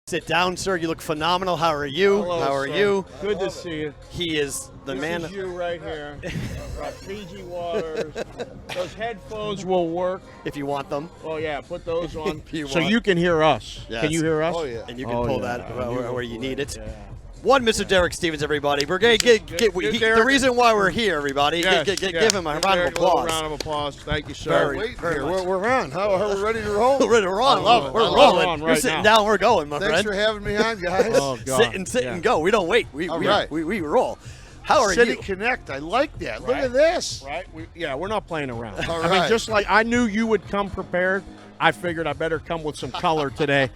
Sit down, sir. You look phenomenal. How are you? Hello, How are sir. you? Good to see you. He is the man. This is you right here. Got Fiji waters. Those headphones will work. If you want them. Oh yeah, put those on You so want- you can hear us. Yes. Can you hear us? Oh, yeah. And you can Oh, pull yeah. that where you need it. Yeah. One, Mr. Derek Stevens, everybody. We're going to Good, the Derek. reason why we're here, everybody. Yes, Give him a Give round of Derek a little applause. round of applause. Thank you, sir. Very- Wait, very here, much. we're on. How are we ready to roll? We're on. I love it. We're I love rolling. it. On You're right sitting now. down. We're going, my Thanks friend. for having me on, guys. Oh God. Sit and go. We don't wait. We right. we roll. How are City you? Connect. I like that. Look Right. at this. Right? We're not playing around. All I mean, right. just like I knew you would come prepared, I figured I better come with some color today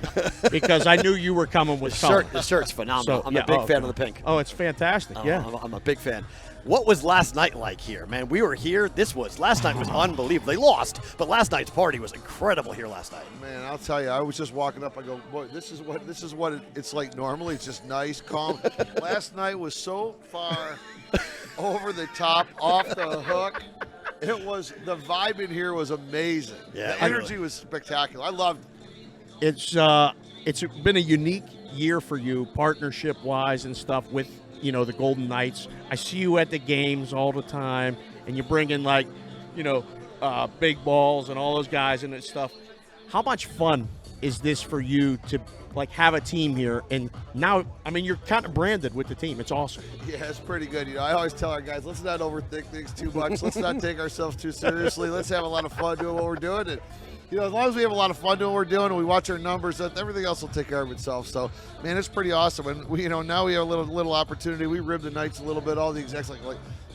because I knew you were coming with color. The shirt's phenomenal. So, I'm yeah, a big oh, fan okay. of the pink. Oh, it's fantastic. Oh, Yeah. I'm a big fan. What was last night like here, man? We were here. Last night was unbelievable. They lost, but last night's party was incredible here last night. Man, I'll tell you, I was just walking up. I go, boy, this is what it's like normally. It's just nice, calm. Last night was so far over the top, off the hook. It was the vibe in here was amazing. Yeah, the energy was spectacular. I loved it. It's been a unique year for you, partnership wise and stuff with the Golden Knights. I see you at the games all the time, and you bring in big balls and all those guys and stuff. How much fun is this for you to have a team here? And now, I mean, you're kind of branded with the team. It's awesome. Yeah, it's pretty good. I always tell our guys, let's not overthink things too much. Let's not take ourselves too seriously. Let's have a lot of fun doing what we're doing. And, as long as we have a lot of fun doing what we're doing and we watch our numbers, everything else will take care of itself. So, man, it's pretty awesome. And we, now we have a little opportunity. We ribbed the Knights a little bit. All the execs we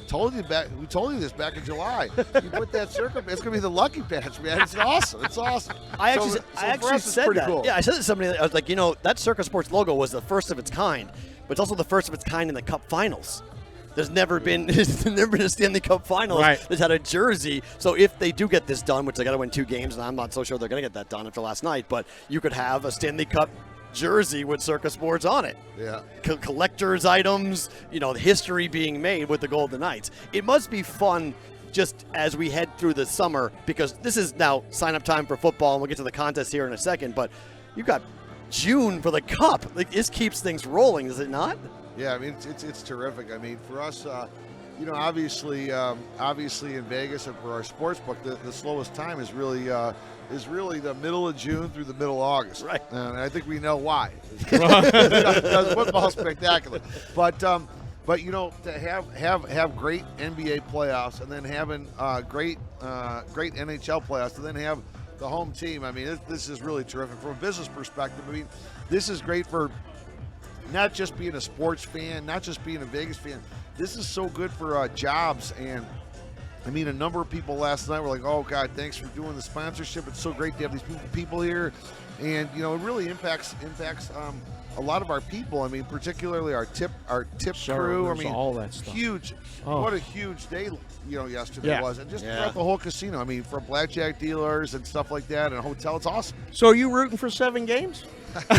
told you this back in July. You put that Circa, it's gonna be the lucky patch, man. It's awesome. It's awesome. I So actually for us, it's said pretty that. cool. Yeah, I said to somebody. I was like, that Circa Sports logo was the first of its kind, but it's also the first of its kind in the Cup Finals. There's never been a Stanley Cup Finals that's had a jersey. So if they do get this done, which they got to win 2 games, and I'm not so sure they're going to get that done after last night, but you could have a Stanley Cup jersey with Circa Sports on it. Yeah. Collector's items, the history being made with the Golden Knights. It must be fun just as we head through the summer, because this is now sign-up time for football, and we'll get to the contest here in a second, but you've got June for the Cup. This keeps things rolling, does it not? Yeah, I mean it's terrific. I mean, for us, obviously in Vegas and for our sports book, the slowest time is really the middle of June through the middle of August. Right. And I think we know why. Because football's spectacular. But to have great NBA playoffs and then having great NHL playoffs and then have the home team. I mean, this is really terrific from a business perspective. I mean, this is great for not just being a sports fan, not just being a Vegas fan. This is so good for jobs. And I mean, a number of people last night were like, "Oh God, thanks for doing the sponsorship. It's so great to have these people here," and it really impacts a lot of our people. I mean, particularly our tip crew. I mean, all that stuff. Huge. Oh. What a huge day, yesterday was, and just Yeah. throughout the whole casino. I mean, from blackjack dealers and stuff like that, and a hotel. It's awesome. So are you rooting for 7 games? Both I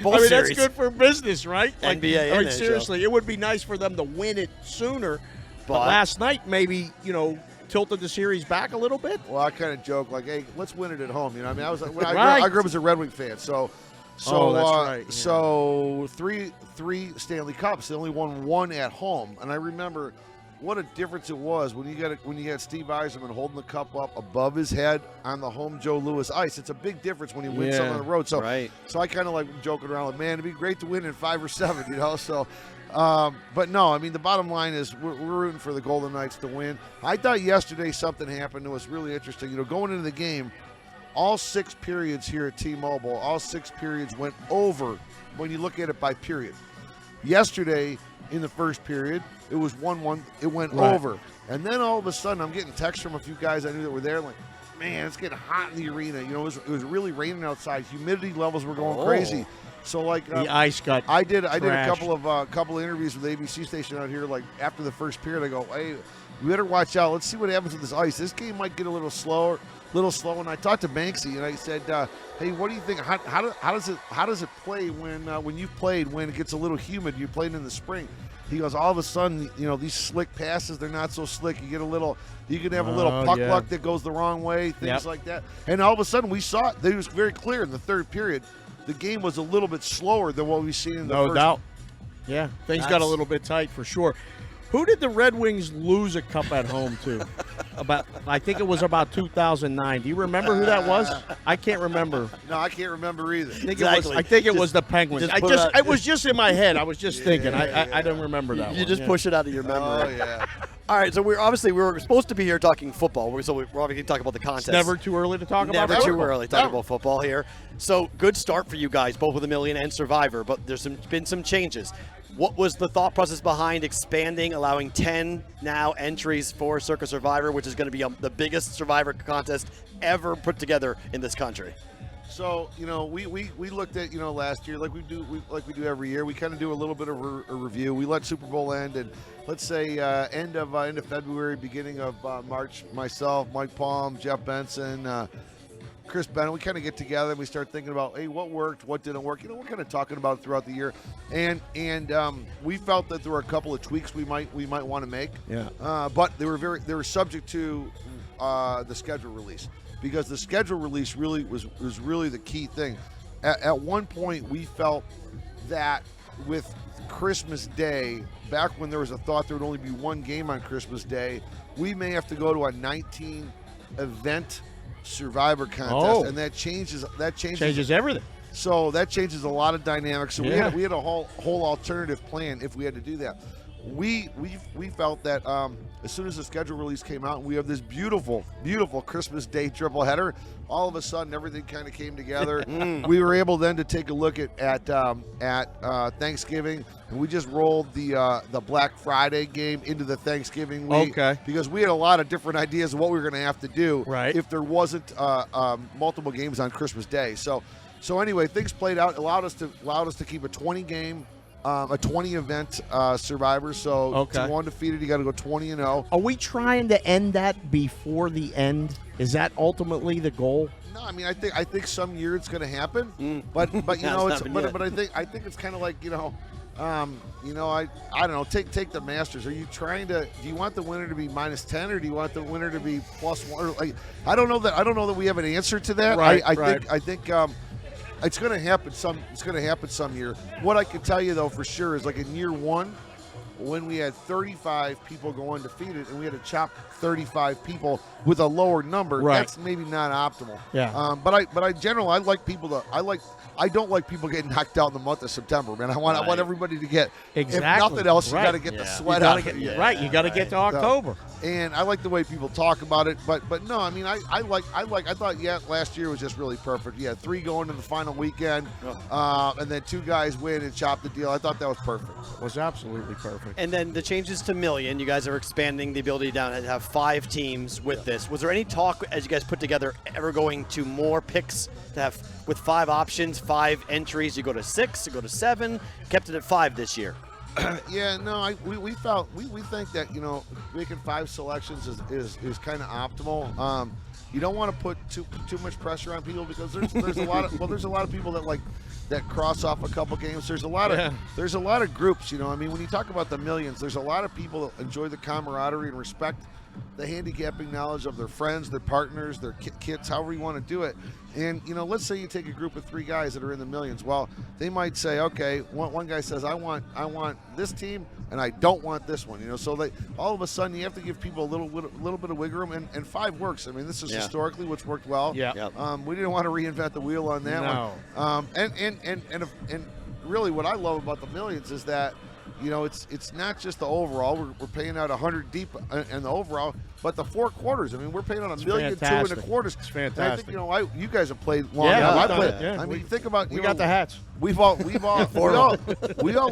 mean, series. that's good for business, right? NBA I and mean, seriously, it would be nice for them to win it sooner. But But- last night, maybe, tilted the series back a little bit. Well, I kind of joke like, "Hey, let's win it at home." I mean, I was when Right. I grew up as a Red Wing fan, so Oh, that's right, yeah. So three Stanley Cups. They only won 1 at home, and I remember what a difference it was when you had Steve Yzerman holding the cup up above his head on the home Joe Louis ice. It's a big difference when you win something on the road. So Right. So I kind of like joking around like, man, it'd be great to win in 5 or 7, So. But no, I mean, the bottom line is we're rooting for the Golden Knights to win. I thought yesterday something happened that was really interesting. Going into the game, all 6 periods here at T-Mobile, all 6 periods went over when you look at it by period. Yesterday, in the first period, it was 1-1. It went over. And then all of a sudden, I'm getting texts from a few guys I knew that were there like, man, it's getting hot in the arena. It was really raining outside. Humidity levels were going crazy. So The ice got I did a trashed. couple of interviews with the ABC station out here. Like after the first period, I go, hey, we better watch out. Let's see what happens with this ice. This game might get a little slow. And I talked to Banksy and I said, hey, what do you think? How does it play when you played when it gets a little humid? You played in the spring. He goes, all of a sudden, these slick passes, they're not so slick. You can have a little puck luck that goes the wrong way, things like that. And all of a sudden, we saw it. It was very clear in the third period. the game was a little bit slower than what we've seen in the No first. doubt. Yeah, things got a little bit tight for sure. Who did the Red Wings lose a cup at home to? I think it was about 2009. Do you remember who that was? I can't remember. No, I can't remember either. I think it was the Penguins. It was just in my head. I was just thinking. I don't remember that. You just push it out of your memory. Oh yeah. All right, so we were supposed to be here talking football, so we're obviously talking about the contest. It's never too early to talk about Never football. too early talking about football here. So good start for you guys, both with $1 million and Survivor, but there's been some changes. What was the thought process behind expanding, allowing 10 now entries for Circa Survivor, which is going to be the biggest Survivor contest ever put together in this country? So, we looked at, last year like we do every year. We kind of do a little bit of a review. We let Super Bowl end, and let's say end of February, beginning of March. Myself, Mike Palm, Jeff Benson, Chris Bennett, we kind of get together and we start thinking about, hey, what worked, what didn't work. We're kind of talking about it throughout the year, and we felt that there were a couple of tweaks we might want to make. Yeah. But they were subject to the schedule release, because the schedule release really was really the key thing. At one point, we felt that with Christmas Day, back when there was a thought there would only be one game on Christmas Day, we may have to go to a 19 event Survivor contest, and that changes everything. So that changes a lot of dynamics. So we had a whole alternative plan if we had to do that. We felt that as soon as the schedule release came out, and we have this beautiful Christmas Day triple-header, all of a sudden everything kind of came together. We were able then to take a look at Thanksgiving, and we just rolled the Black Friday game into the Thanksgiving week. Okay. Because we had a lot of different ideas of what we were going to have to do if there wasn't multiple games on Christmas Day. So anyway, things played out, allowed us to keep a 20-game. A 20-event Survivor, so to go undefeated, you got to go 20-0. Are we trying to end that before the end? Is that ultimately the goal? No, I mean, I think some year it's going to happen, but I think it's kind of like I don't know. Take the Masters. Are you trying to? Do you want the winner to be -10, or do you want the winner to be +1? Like, I don't know that we have an answer to that. I think. It's going to happen some year. What I can tell you though for sure is, like, in year one, when we had 35 people go undefeated and we had to chop 35 people with a lower number, that's maybe not optimal. Yeah. But I generally I like people to I don't like people getting knocked out in the month of September, man. I want everybody to get, if nothing else, you got to get the sweat out of it. You got to get to October. And I like the way people talk about it, but no, I mean, I thought last year was just really perfect. You had 3 going to the final weekend, and then 2 guys win and chop the deal. I thought that was perfect. It was absolutely perfect. And then the changes to million, you guys are expanding the ability down to have 5 teams with this. Was there any talk as you guys put together ever going to more picks to have with 5 options, 5 entries? You go to 6, you go to 7, kept it at 5 this year. Yeah, no, we think that making 5 selections is kind of optimal. You don't want to put too much pressure on people, because there's a lot of people that cross off a couple games. There's a lot of groups. I mean, when you talk about the millions, there's a lot of people that enjoy the camaraderie and respect the handicapping knowledge of their friends, their partners, their kids, however you want to do it. And let's say you take a group of 3 guys that are in the millions. Well, they might say, okay, one guy says, I want this team, and I don't want this one. So all of a sudden you have to give people a little bit of wiggle room, and 5 works. I mean, this is historically what's worked well. Yeah. We didn't want to reinvent the wheel on that one. And really, what I love about the millions is that it's not just the overall. We're paying out 100 deep in the overall, but the 4 quarters. I mean, we're paying out $1 million, 2 in the quarters. It's fantastic. And I think you guys have played long enough. I played. Yeah. I mean, think about we got the hats. We all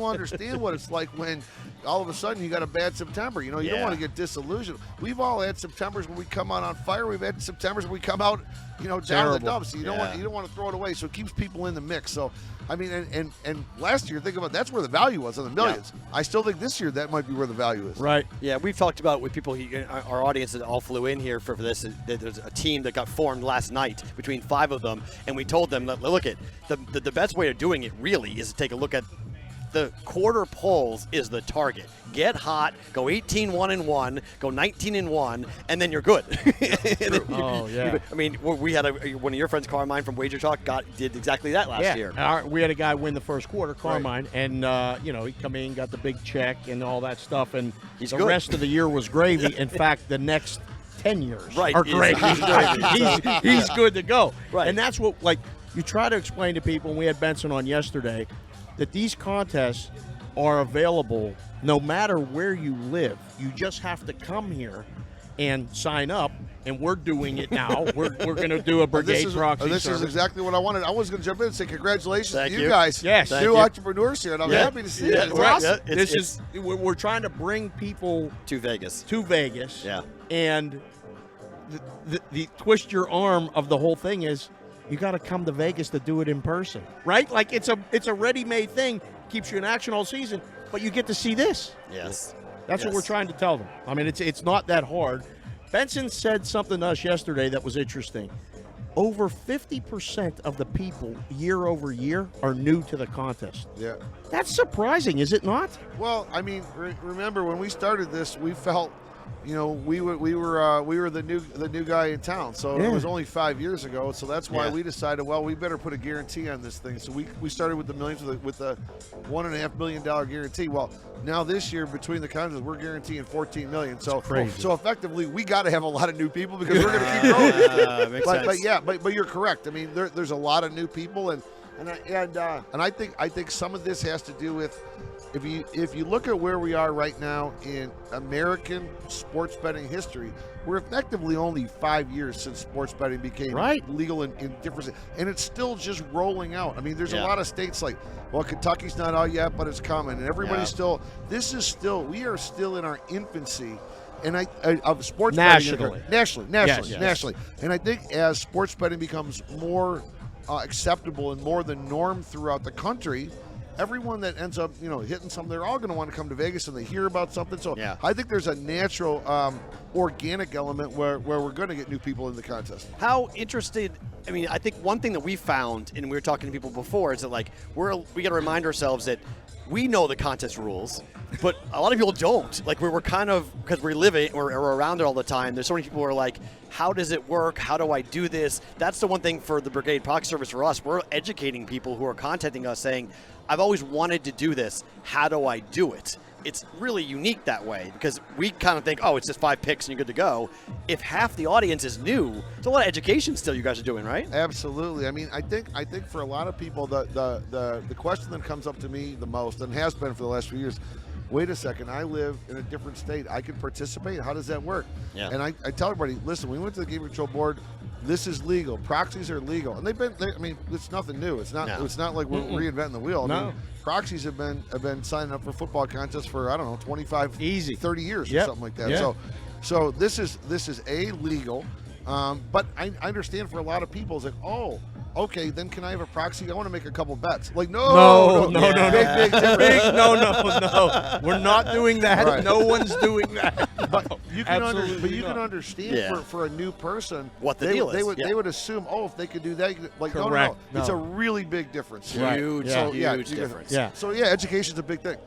understand what it's like when all of a sudden you got a bad September. You don't want to get disillusioned. We've all had Septembers when we come out on fire. We've had Septembers when we come out, down in the dumps. So you don't want to throw it away. So it keeps people in the mix. So I mean, and last year, think about that's where the value was on the millions. Yeah. I still think this year that might be where the value is. Right. Yeah, we've talked about with people, our audience that all flew in here for this. There's a team that got formed last night between 5 of them, and we told them, look, the best way of doing it really is to take a look at the quarter polls is the target. Get hot, go 18-1-1, go 19-1, and then you're good. Oh, yeah. I mean, we had one of your friends, Carmine from Wager Talk, did exactly that last year. We had a guy win the first quarter, Carmine, and he come in, got the big check and all that stuff, and the rest of the year was gravy. In fact, the next 10 years are gravy. He's good to go. Right. And that's what, like, you try to explain to people, and we had Benson on yesterday, that these contests are available no matter where you live. You just have to come here and sign up, and we're doing it now. We're going to do a brigade proxy This service. is exactly what I wanted. I was going to jump in and say congratulations to you you guys. Yes. New entrepreneurs here, and I'm happy to see it. It's awesome. We're trying to bring people to Vegas. Yeah. And the twist your arm of the whole thing is you got to come to Vegas to do it in person, right? Like it's a ready-made thing, keeps you in action all season, but you get to see this. Yes. That's what we're trying to tell them. I mean, it's not that hard. Benson said something to us yesterday that was interesting. Over 50% of the people year over year are new to the contest. Yeah. That's surprising, is it not? Well, I mean, remember when we started this, we felt, we were the new guy in town. So it was only 5 years ago. So that's why we decided, well, we better put a guarantee on this thing. So we started with the millions with a $1.5 million guarantee. Well, now this year between the contests, we're guaranteeing $14 million. So effectively, we got to have a lot of new people because we're going to keep growing. But you're correct. I mean, there's a lot of new people, and I think some of this has to do with. If you look at where we are right now in American sports betting history, we're effectively only 5 years since sports betting became legal in different states, and it's still just rolling out. I mean, there's a lot of states like, well, Kentucky's not out yet, but it's coming, and everybody's still. We are still in our infancy, and of sports nationally. betting nationally, and I think as sports betting becomes more acceptable and more the norm throughout the country. Everyone that ends up, hitting something, they're all going to want to come to Vegas and they hear about something. So I think there's a natural, organic element where we're going to get new people in the contest. How interested? I mean, I think one thing that we found, and we were talking to people before, is that like we got to remind ourselves that we know the contest rules, but a lot of people don't. Like we're kind of, because we live it, we're around it all the time. There's so many people who are like, how does it work? How do I do this? That's the one thing for the Brigade Proxy Service for us. We're educating people who are contacting us saying, I've always wanted to do this. How do I do it? It's really unique that way because we kind of think, oh, it's just 5 picks and you're good to go. If half the audience is new, it's a lot of education still you guys are doing, right? Absolutely. I mean, I think for a lot of people, the question that comes up to me the most, and has been for the last few years, wait a second, I live in a different state. I can participate. How does that work? Yeah. And I tell everybody, listen, we went to the Game Control Board. This is legal. Proxies are legal, and I mean, it's nothing new. It's not. No. It's not like we're reinventing the wheel. I mean, proxies have been signing up for football contests for 25, 30 years or something like that. Yeah. So this is legal, but I understand for a lot of people, it's like, oh, okay, then can I have a proxy? I want to make a couple bets. Like, no. Big difference. No. We're not doing that. Right. No one's doing that. But you can understand for a new person what the deal is. They would assume, oh, if they could do that, like, correct. No. It's a really big difference. Huge difference. Yeah. So education's a big thing.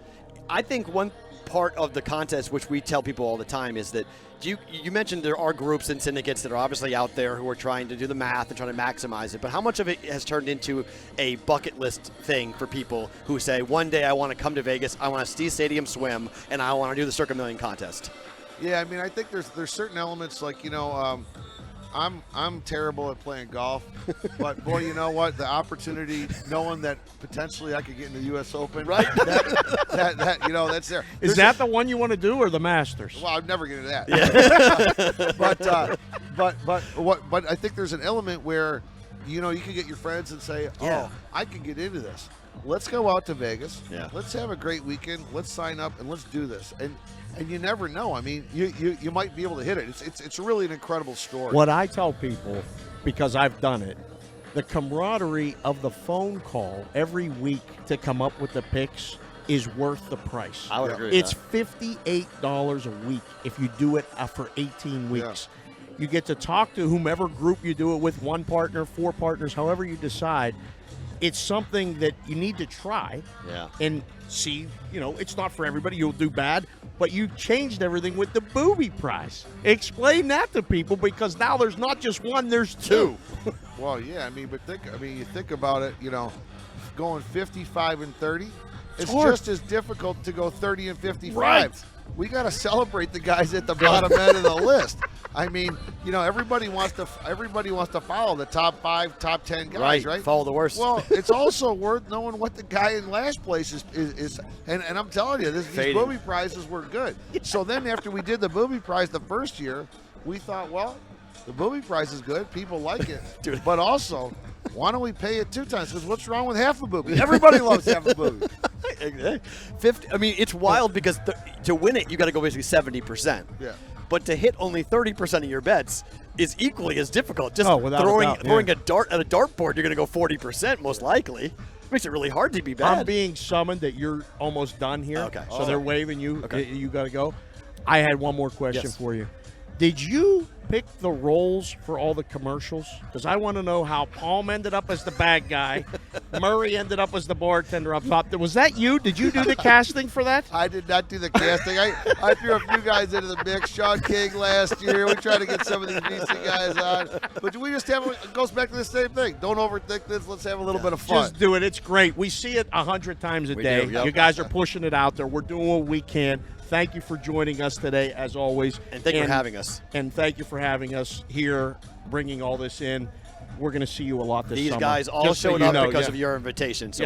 I think one part of the contest, which we tell people all the time, is that you mentioned there are groups and syndicates that are obviously out there who are trying to do the math and trying to maximize it, but how much of it has turned into a bucket list thing for people who say, one day I want to come to Vegas, I want to see Stadium Swim, and I want to do the Circa Million contest? Yeah, I mean, I think there's certain elements like, I'm terrible at playing golf, but boy, you know what? The opportunity, knowing that potentially I could get in the U.S. Open, right? That's there. Is that the one you want to do, or the Masters? Well, I'd never get into that. Yeah. But I think there's an element where, you can get your friends and say, oh, I can get into this. Let's go out to Vegas. Yeah. Let's have a great weekend. Let's sign up and let's do this. And you never know. I mean, you might be able to hit it. It's really an incredible story. What I tell people, because I've done it, the camaraderie of the phone call every week to come up with the picks is worth the price. I would agree with It's that. $58 a week if you do it for 18 weeks. Yeah. You get to talk to whomever group you do it with, 1 partner, 4 partners, however you decide. it's something that you need to try and see. It's not for everybody. You'll do bad. But you changed everything with the booby prize. Explain that to people, because now there's not just one, there's two. Well, yeah, but you think about it, going 55 and 30, it's just as difficult to go 30 and 55. Right. We got to celebrate the guys at the bottom end of the list. Everybody wants to follow the top 5, top 10 guys, right? Follow the worst. Well, it's also worth knowing what the guy in last place is and I'm telling you, these booby prizes were good. So then after we did the booby prize the first year, we thought, well, the booby prize is good. People like it. Dude. But also, why don't we pay it 2 times? Because what's wrong with half a booby? Everybody loves half a booby. 50. It's wild because to win it, you got to go basically 70%. Yeah. But to hit only 30% of your bets is equally as difficult. Just throwing a dart at a dartboard, you're going to go 40% most likely. Makes it really hard to be bad. I'm being summoned that you're almost done here. Okay. So they're waving you. Okay. You got to go. I had one more question for you. Did you pick the roles for all the commercials? Because I want to know how Palm ended up as the bad guy, Murray ended up as the bartender up top. Was that you? Did you do the casting for that? I did not do the casting. I threw a few guys into the mix. Sean King last year. We tried to get some of these BC guys on. But we just it goes back to the same thing. Don't overthink this. Let's have a little bit of fun. Just do it. It's great. We see it 100 times a day. You guys are pushing it out there. We're doing what we can. Thank you for joining us today, as always. And thank you for having us. And thank you for having us here, bringing all this in. We're going to see you a lot this summer. These guys all showed up because of your invitation. So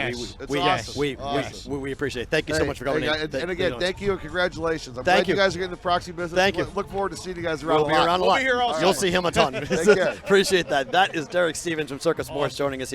we appreciate it. Thank you so much for coming in. And again, thank you and congratulations. I'm glad you guys are getting the proxy business. Thank you. Look forward to seeing you guys around. We'll be around a lot. We'll be here also. You'll see him a ton. Take care. Appreciate that. That is Derek Stevens from Circa Sports joining us here.